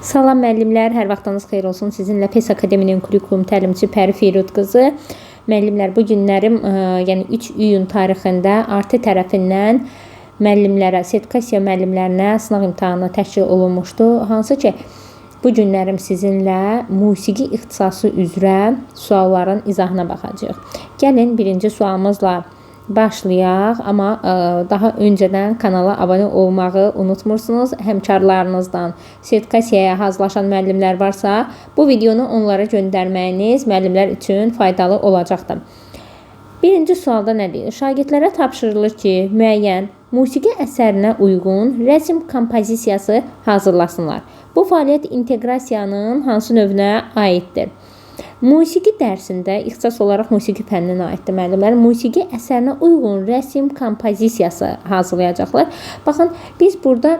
Salam müəllimlər, hər vaxtınız xeyir olsun. Sizinlə PES Akademinin kurikulum təlimçi Pəri Firud qızı. Müəllimlər, bu günlərim, yəni 3 iyun tarixində ARTI tərəfindən müəllimlərə, sertifikasiya müəllimlərinə sınaq imtahanı təşkil olunmuşdu. Hansı ki, bu günlərim sizinlə musiqi ixtisası üzrə sualların izahına baxacağıq. Gəlin birinci sualımızla başlayaq, amma daha öncədən kanala abunə olmağı unutmursunuz. Həmkarlarınızdan sertifikasiyaya hazırlaşan müəllimlər varsa, bu videonu onlara göndərməyiniz müəllimlər üçün faydalı olacaqdır. Birinci sualda nə deyir? Şagirdlərə tapşırılır ki, müəyyən musiqi əsərinə uyğun rəsm kompozisiyası hazırlasınlar. Bu fəaliyyət inteqrasiyanın hansı növünə aiddir? Musiqi dərsində ixtisas olaraq musiqi fənninə aiddir müəllimlər. Musiqi əsərinə uyğun rəsm kompozisiyası hazırlayacaqlar. Baxın, biz burada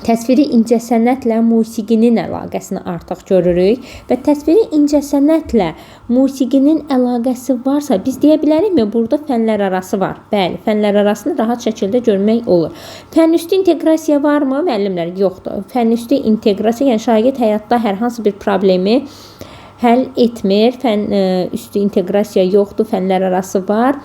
təsviri incəsənətlə musiqinin əlaqəsini artıq görürük və təsviri incəsənətlə musiqinin əlaqəsi varsa, biz deyə bilərikmi, burada fənlər arası var. Bəli, fənlər arasını rahat şəkildə görmək olur. Fənüstü inteqrasiya varmı müəllimlər? Yoxdur. Fənüstü inteqrasiya, yəni şagird həyatda hər hansı bir problemi həll etmir. Fən üstü inteqrasiya yoxdur, fənlər arası var.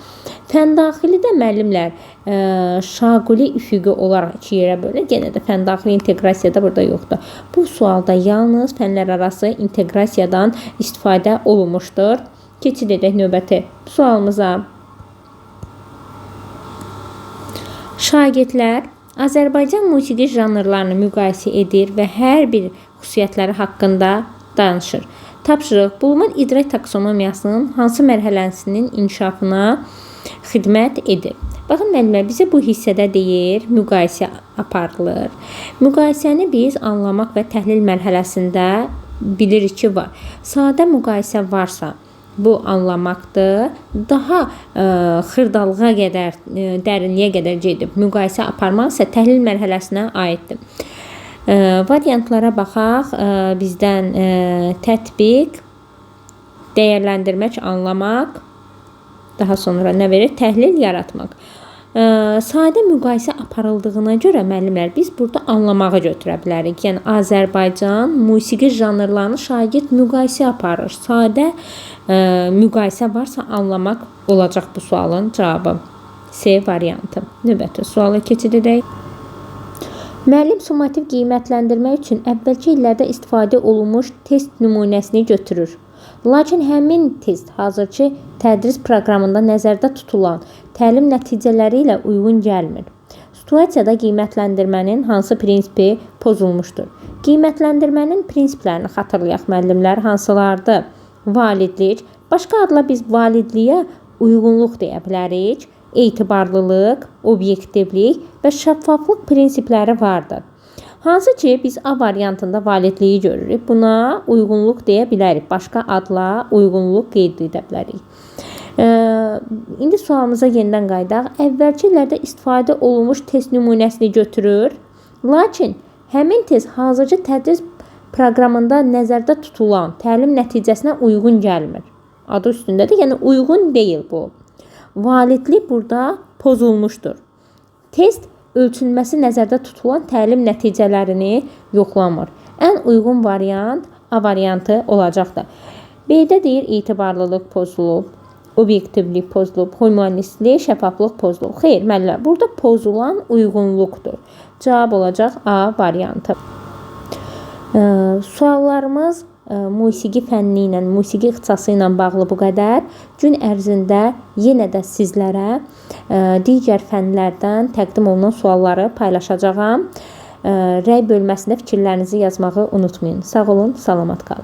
Fən daxili də müəllimlər şaquli üfüqi olaraq iki yerə bölünür. Yenə də fən daxili inteqrasiya da burada yoxdur. Bu sualda yalnız fənlər arası inteqrasiyadan istifadə olunmuşdur. Keçid edək növbəti sualımıza. Şagirdlər Azərbaycan musiqi janrlarını müqayisə edir və hər bir xüsusiyyətləri haqqında danışır. Tapşırıq, bulunan idrak taksonomiyasının hansı mərhələsinin inkişafına xidmət edir? Baxın müəllimlər, bizə bu hissədə deyir, müqayisə aparılır. Müqayisəni biz anlamaq və təhlil mərhələsində bilirik ki, var. Sadə müqayisə varsa, bu anlamaqdır. Daha xırdalığa qədər, dərinliyə qədər gedib müqayisə aparmaq isə təhlil mərhələsinə aiddir. Variantlara baxaq. Bizdən tətbiq, dəyərləndirmək, anlamaq, daha sonra nə verir? Təhlil yaratmaq. Sadə müqayisə aparıldığına görə müəllimlər, biz burada anlamağı götürə bilərik. Yəni Azərbaycan musiqi janrlarını şagird müqayisə aparır. Sadə müqayisə varsa anlamaq olacaq bu sualın cavabı. C variantı. Növbəti suala keçid edək. Müəllim summativ qiymətləndirmək üçün əvvəlki illərdə istifadə olunmuş test nümunəsini götürür. Lakin həmin test hazırki tədris proqramında nəzərdə tutulan təlim nəticələri ilə uyğun gəlmir. Situasiyada qiymətləndirmənin hansı prinsipi pozulmuşdur? Qiymətləndirmənin prinsiplərini xatırlayaq müəllimlər, hansılardır? Validlik, başqa adla biz validliyə uyğunluq deyə bilərik. Etibarlılıq, obyektivlik və şəffaflıq prinsipləri vardır. Hansı ki, biz A variantında validliyi görürük. Buna uyğunluq deyə bilərik. Başqa adla uyğunluq qeyd edə bilərik. İndi sualımıza yenidən qayıdaq. Əvvəlki illərdə istifadə olunmuş test nümunəsini götürür. Lakin həmin test hazırki tədris proqramında nəzərdə tutulan təlim nəticəsinə uyğun gəlmir. Adı üstündədir, yəni uyğun deyil bu. Validlik burada pozulmuşdur. Test ölçülməsi nəzərdə tutulan təlim nəticələrini yoxlamır. Ən uyğun variant A variantı olacaqdır. B-də deyir etibarlılıq pozulub, obyektivlik pozulub, humanistlik, şəffaflıq pozulub. Xeyr, müəllimlər, burada pozulan uyğunluqdur. Cavab olacaq A variantı. Suallarımız musiqi fənni ilə, musiqi ixtisası ilə bağlı bu qədər. Gün ərzində yenə də sizlərə digər fənlərdən təqdim olunan sualları paylaşacağam. Rəy bölməsində fikirlərinizi yazmağı unutmayın. Sağ olun, salamat qalın.